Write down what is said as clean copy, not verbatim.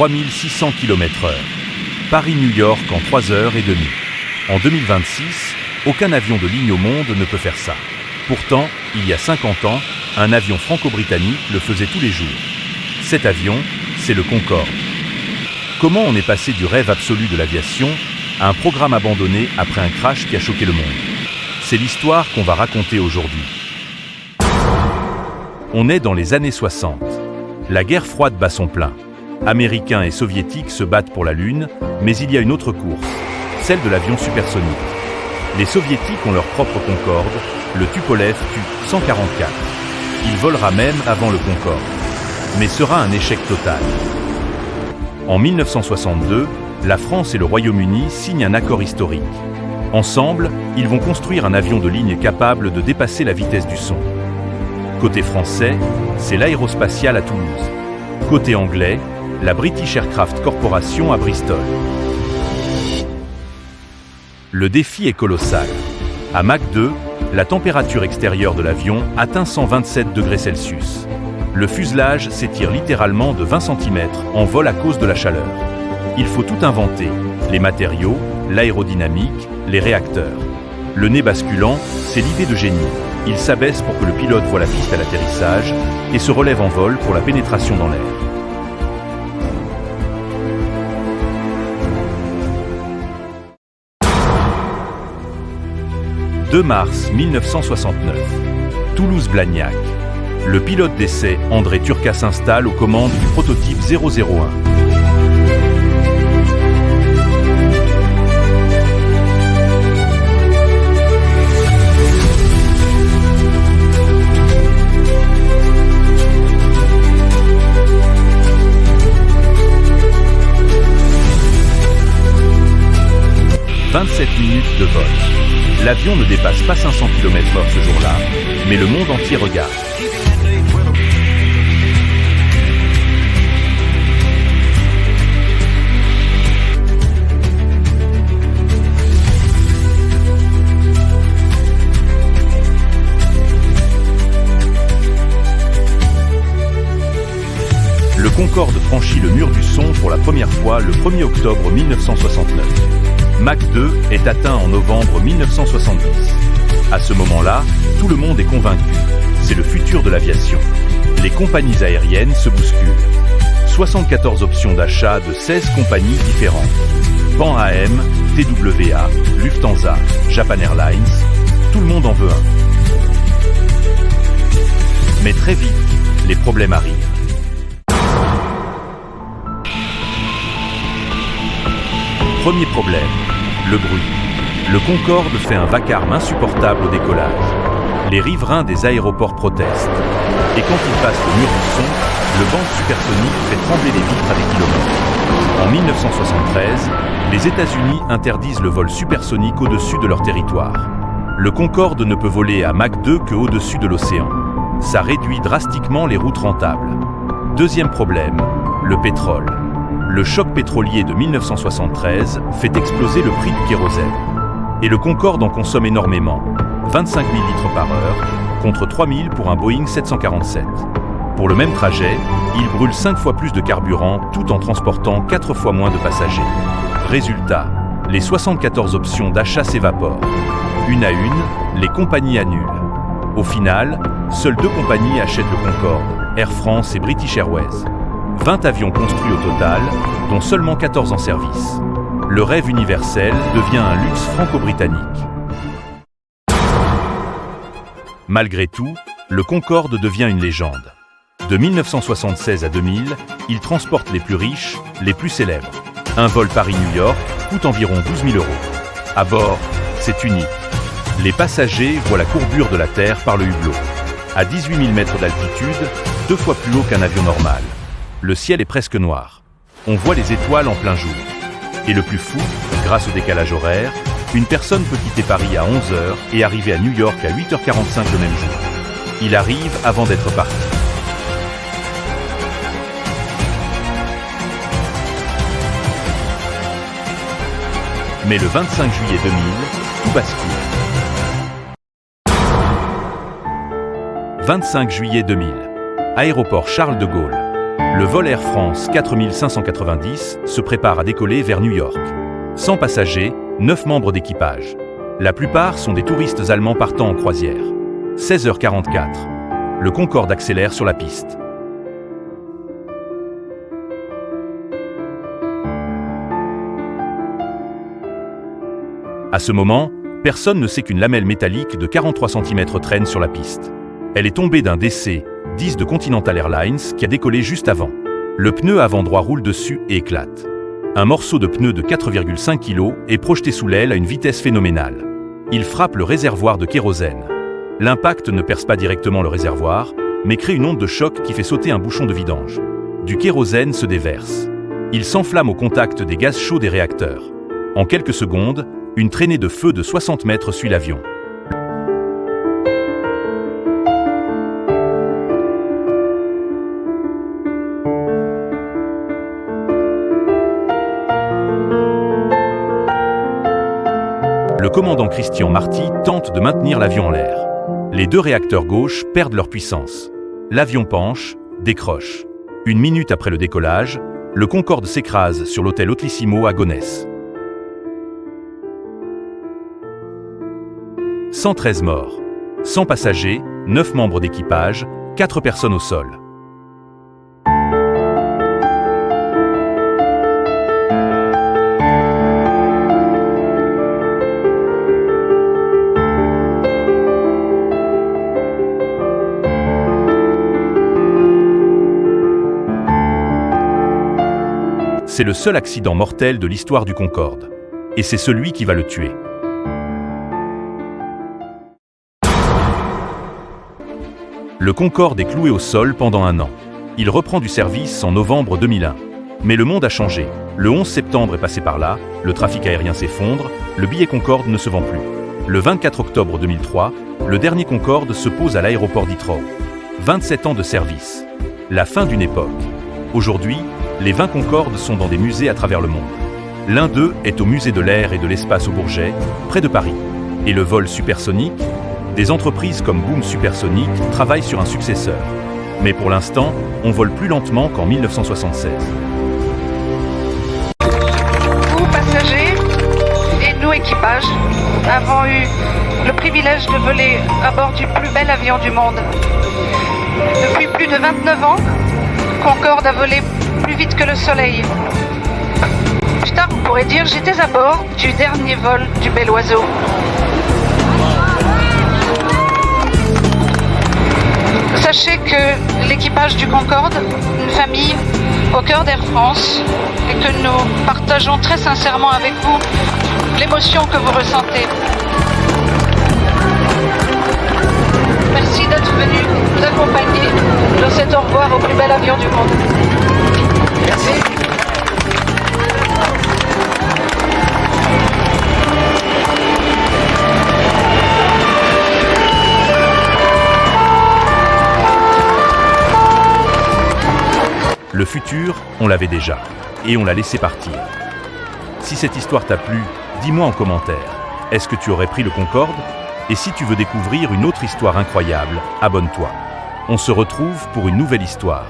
3600 km/h. Paris-New York en 3h30. En 2026, aucun avion de ligne au monde ne peut faire ça. Pourtant, il y a 50 ans, un avion franco-britannique le faisait tous les jours. Cet avion, c'est le Concorde. Comment on est passé du rêve absolu de l'aviation à un programme abandonné après un crash qui a choqué le monde? C'est l'histoire qu'on va raconter aujourd'hui. On est dans les années 60. La guerre froide bat son plein. Américains et soviétiques se battent pour la Lune, mais il y a une autre course, celle de l'avion supersonique. Les soviétiques ont leur propre Concorde, le Tupolev Tu-144. Il volera même avant le Concorde, mais sera un échec total. En 1962, la France et le Royaume-Uni signent un accord historique. Ensemble, ils vont construire un avion de ligne capable de dépasser la vitesse du son. Côté français, c'est l'Aérospatiale à Toulouse. Côté anglais, la British Aircraft Corporation à Bristol. Le défi est colossal. À Mach 2, la température extérieure de l'avion atteint 127 degrés Celsius. Le fuselage s'étire littéralement de 20 cm en vol à cause de la chaleur. Il faut tout inventer, les matériaux, l'aérodynamique, les réacteurs. Le nez basculant, c'est l'idée de génie. Il s'abaisse pour que le pilote voie la piste à l'atterrissage et se relève en vol pour la pénétration dans l'air. « 2 mars 1969, Toulouse-Blagnac. Le pilote d'essai André Turcat s'installe aux commandes du prototype 001. « 27 minutes de vol. L'avion ne dépasse pas 500 km/h ce jour-là, mais le monde entier regarde. Le Concorde franchit le mur du son pour la première fois le 1er octobre 1969. Mach 2 est atteint en novembre 1970. À ce moment-là, tout le monde est convaincu. C'est le futur de l'aviation. Les compagnies aériennes se bousculent. 74 options d'achat de 16 compagnies différentes. Pan AM, TWA, Lufthansa, Japan Airlines, tout le monde en veut un. Mais très vite, les problèmes arrivent. Premier problème, le bruit. Le Concorde fait un vacarme insupportable au décollage. Les riverains des aéroports protestent. Et quand il passe le mur du son, le vent supersonique fait trembler les vitres à des kilomètres. En 1973, les États-Unis interdisent le vol supersonique au-dessus de leur territoire. Le Concorde ne peut voler à Mach 2 que au-dessus de l'océan. Ça réduit drastiquement les routes rentables. Deuxième problème, le pétrole. Le choc pétrolier de 1973 fait exploser le prix du kérosène. Et le Concorde en consomme énormément, 25 000 litres par heure, contre 3 000 pour un Boeing 747. Pour le même trajet, il brûle 5 fois plus de carburant tout en transportant 4 fois moins de passagers. Résultat, les 74 options d'achat s'évaporent. Une à une, les compagnies annulent. Au final, seules 2 compagnies achètent le Concorde, Air France et British Airways. 20 avions construits au total, dont seulement 14 en service. Le rêve universel devient un luxe franco-britannique. Malgré tout, le Concorde devient une légende. De 1976 à 2000, il transporte les plus riches, les plus célèbres. Un vol Paris-New York coûte environ 12 000 €. À bord, c'est unique. Les passagers voient la courbure de la Terre par le hublot. À 18 000 mètres d'altitude, 2 fois plus haut qu'un avion normal. Le ciel est presque noir. On voit les étoiles en plein jour. Et le plus fou, grâce au décalage horaire, une personne peut quitter Paris à 11 h et arriver à New York à 8h45 le même jour. Il arrive avant d'être parti. Mais le 25 juillet 2000, tout bascule. 25 juillet 2000. Aéroport Charles de Gaulle. Le vol Air France 4590 se prépare à décoller vers New York. 100 passagers, 9 membres d'équipage. La plupart sont des touristes allemands partant en croisière. 16h44. Le Concorde accélère sur la piste. À ce moment, personne ne sait qu'une lamelle métallique de 43 cm traîne sur la piste. Elle est tombée d'un DC-10 de Continental Airlines qui a décollé juste avant. Le pneu avant droit roule dessus et éclate. Un morceau de pneu de 4,5 kg est projeté sous l'aile à une vitesse phénoménale. Il frappe le réservoir de kérosène. L'impact ne perce pas directement le réservoir, mais crée une onde de choc qui fait sauter un bouchon de vidange. Du kérosène se déverse. Il s'enflamme au contact des gaz chauds des réacteurs. En quelques secondes, une traînée de feu de 60 mètres suit l'avion. Le commandant Christian Marty tente de maintenir l'avion en l'air. Les 2 réacteurs gauches perdent leur puissance. L'avion penche, décroche. 1 minute après le décollage, le Concorde s'écrase sur l'hôtel Hotelissimo à Gonesse. 113 morts, 100 passagers, 9 membres d'équipage, 4 personnes au sol. C'est le seul accident mortel de l'histoire du Concorde. Et c'est celui qui va le tuer. Le Concorde est cloué au sol pendant 1 an. Il reprend du service en novembre 2001. Mais le monde a changé. Le 11 septembre est passé par là, le trafic aérien s'effondre, le billet Concorde ne se vend plus. Le 24 octobre 2003, le dernier Concorde se pose à l'aéroport d'Heathrow. 27 ans de service. La fin d'une époque. Aujourd'hui, les 20 Concordes sont dans des musées à travers le monde. L'un d'eux est au musée de l'air et de l'espace au Bourget, près de Paris. Et le vol supersonique? Des entreprises comme Boom Supersonic travaillent sur un successeur. Mais pour l'instant, on vole plus lentement qu'en 1976. Nous, passagers, et nous, équipage, avons eu le privilège de voler à bord du plus bel avion du monde. Depuis plus de 29 ans, Concorde a volé plus vite que le soleil. Plus tard, on pourrait dire j'étais à bord du dernier vol du bel oiseau. Sachez que l'équipage du Concorde, une famille au cœur d'Air France, et que nous partageons très sincèrement avec vous l'émotion que vous ressentez. Merci d'être venu nous accompagner dans cet au revoir au plus bel avion du monde. Merci. Le futur, on l'avait déjà, et on l'a laissé partir. Si cette histoire t'a plu, dis-moi en commentaire, est-ce que tu aurais pris le Concorde? Et si tu veux découvrir une autre histoire incroyable, abonne-toi. On se retrouve pour une nouvelle histoire.